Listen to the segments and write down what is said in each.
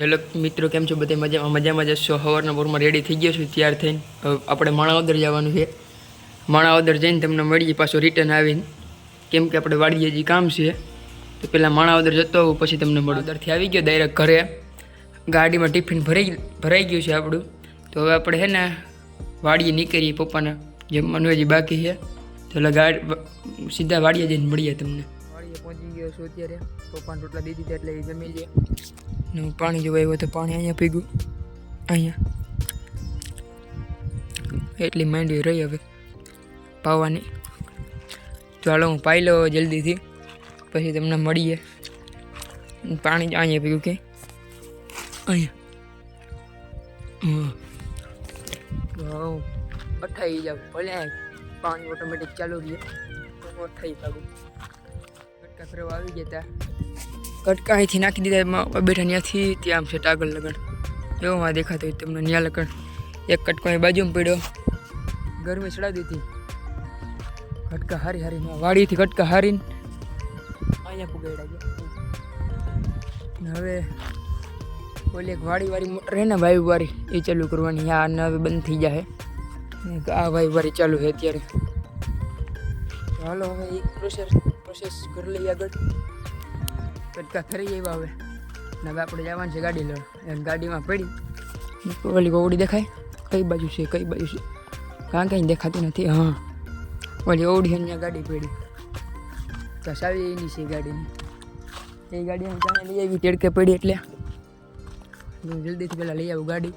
Hello મિત્રો, કેમ છો? બધે મજામાં જશો? સવારના પોરમાં રેડી થઈ ગયો છું, તૈયાર થઈને આપણે માણાવદર જવાનું છે. માણાવદર જઈને તમને મળીએ પાછો રિટર્ન આવીને, કેમ કે આપણે વાડીએ જે કામ છે. તો પહેલાં માણાવદર જતો હોઉં, પછી તમને મળું. માણાવદરથી આવી ગયો ડાયરેક્ટ ઘરે. ગાડીમાં ટિફિન ભરાઈ ગયું છે આપણું. તો હવે આપણે છે ને વાડીએ નીકળીએ. પપ્પાને જમવાનું હજી બાકી છે, તો એટલે સીધા વાડીએ જઈને મળીએ તમને. વાડીએ પહોંચી ગયો છું અત્યારે. પપ્પાને રોટલા દીધી હતી એટલે એ જમી લે. હું પાણી જોવા આવ્યો તો પાણી અહીંયા પીગું, અહીંયા એટલી માંડવી રહી હવે પાવાની. ચાલો હું પાઈ લો જલ્દીથી, પછી તમને મળીએ. પાણી અહીંયા પીગું કે અહીંયા અઠાઈ જાવ ભલે પાણી ઓટોમેટિક ચાલુ રહીએ. અઠાઈ પાગું કટકા ફરવા આવી ગયા હતા. કટકા અહીંથી નાખી દીધા બેઠા ત્યાંથી ત્યાં આમ છે આગળ લગણ એવું માં દેખાતો હોય તમને. ત્યાં લગણ એક કટકો અહીં બાજુમાં પડ્યો, ગરમી ચડાવી દીધી. કટકા હારી વાડીથી કટકા હારીને અહીંયા પુગાડ્યા ગયા. હવે ઓલી એક વાડી મોટર હે ને વાયુ વાળી એ ચાલુ કરવાની. આ હવે બંધ થઈ જાય. આ વાયુ વાળી ચાલુ છે અત્યારે. હાલો હવે એક પ્રોસેસ કરી લઈએ આગળ. કટકા ફરી આવ્યા હવે ને હવે આપણે જવાનું છે ગાડી લેવા. ગાડીમાં પડી ઓલી ઓવડી દેખાય કઈ બાજુ છે કાં કંઈ દેખાતી નથી. હા ઓલી ઓવડી અહીંયા ગાડી પડી તો સાવી એની છે ગાડીની. એ ગાડી હું ત્યાં લઈ આવી ટેડકે પડી એટલે હું જલ્દીથી પહેલાં લઈ આવું ગાડી.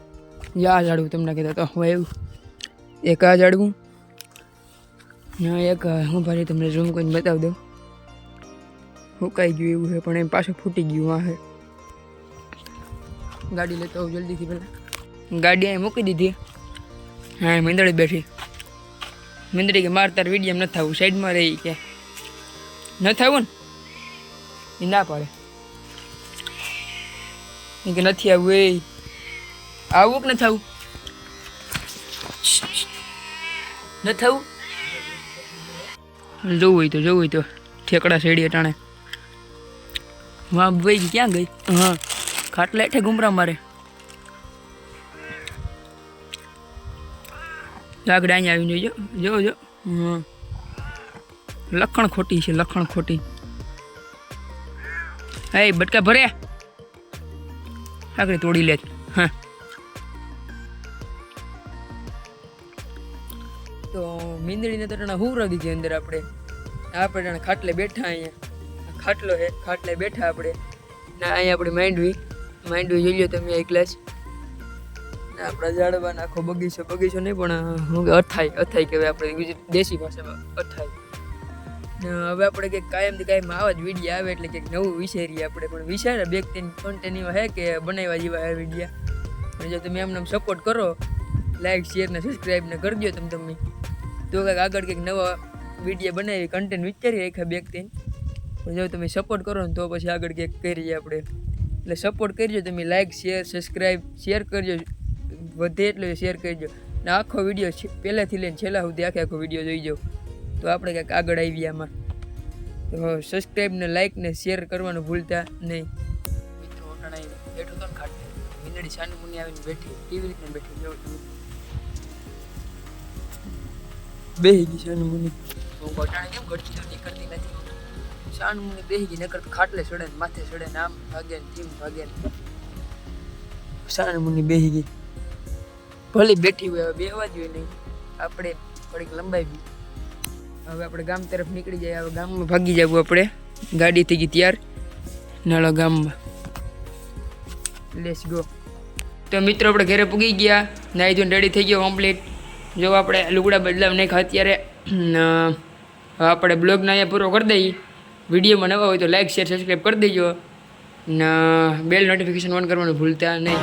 આ ઝાડવું તમને કહેતા તો હું એવું એક આ ઝાડવું એક હું ભાઈ તમને ઝૂમ કરીને બતાવી દઉં. મુકાઈ ગયું એવું છે પણ એમ પાછું ફૂટી ગયું. આ હે ગાડી લેતો આવું જલ્દીથી પહેલાં. ગાડી અહીં મૂકી દીધી. હા મીંદડી બેઠી. મીંદડી કે માર તાર વિડીયો ન થવું, સાઈડમાં રહી કે ન થવું ને એ ના પાડે કે નથી આવવું. એ આવું કે ન થવું ન થવું. જોવું હોય તો ઠેકડા શેડી અટાણે વાહ ભાઈ ક્યાં ગઈ? હા ખાટલા હેઠે ઘૂમરા મારે. લાકડા અહીંયા આવીને જો. હા લખણ ખોટી છે, લખણ ખોટી. હા બટકા ભરે આગળ તોડી લે. હા તો મીંદડીને તો હું રગી ગઈ અંદર. આપણે ખાટલે બેઠા. અહીંયા ખાટલો છે, ખાટલે બેઠા આપણે ને અહીંયા આપણે માંડવી જોઈ લો તમે એક ગ્લાસ. ને આપણા ઝાડવા આખો બગીચો નહીં પણ શું કે અથાઈ કહેવાય આપણે દેશી ભાષામાં અથાઈ. ને હવે આપણે કંઈક કાયમથી કાયમ આવા જ વિડીયો આવે એટલે કંઈક નવું વિચારીએ આપણે. પણ વિચારે બે ત્રણ કોન્ટેન્ટ એવા છે કે બનાવવા જેવા આ વિડીયા. પણ જો તમે એમને સપોર્ટ કરો, લાઈક શેર ને સબસ્ક્રાઈબ ને કરી દો તમે તો કંઈક આગળ કંઈક નવા વિડીયો બનાવી કન્ટેન્ટ વિચારી રાખ્યા બે ત્રણ. પણ જો તમે સપોર્ટ કરો ને તો પછી આગળ કંઈક કરીએ આપણે. એટલે સપોર્ટ કરજો તમે, લાઈક શેર સબસ્ક્રાઈબ શેર કરજો, વધે એટલો શેર કરજો. ને આખો વિડીયો પહેલાંથી લઈને છેલ્લા સુધી આખો વિડીયો જોઈ જાઓ તો આપણે કંઈક આગળ આવીએ આમાં. તો સબસ્ક્રાઈબ ને લાઈક ને શેર કરવાનું ભૂલતા નહીં. મિત્રો ઓટાણા બેઠો તો ને ખાટે મીંદડી સાની મુની આવીને બેઠી કેવી રીતના બેઠી જો બેહી ગઈ સાની મુની. હું ઓટાણા કેમ ઘટતી તો નીકળતી નથી. સાની મુની બેહી ગઈ નકર ખાટલે ચડે ને માથે ચડે ને આમ ભાગે ને તેમ ભાગે ને. સાની મુની બેહી ગઈ. ભલે બેઠી હોય હવે બેહવા જોઈએ નહીં. આપણે થોડીક લંબાઈ ગઈ. હવે આપણે ગામ તરફ નીકળી જાય. હવે ગામમાં ભાગી જવું આપણે. ગાડી થઈ ગઈ તૈયાર નાળા ગામમાં. Let's go. તો મિત્રો આપણે ઘરે પૂગી ગયા. નાહી ધોઈને રેડી થઈ ગયો કમ્પ્લીટ. જો આપણે લુગડા બદલાવ નાખ્યા અત્યારે. આપણે બ્લોગને અહીંયા પૂરો કરી દઈએ. વિડીયોમાં નવા હોય તો લાઈક શેર સબસ્ક્રાઈબ કરી દેજો ને બેલ નોટિફિકેશન ઓન કરવાનું ભૂલતા નહીં.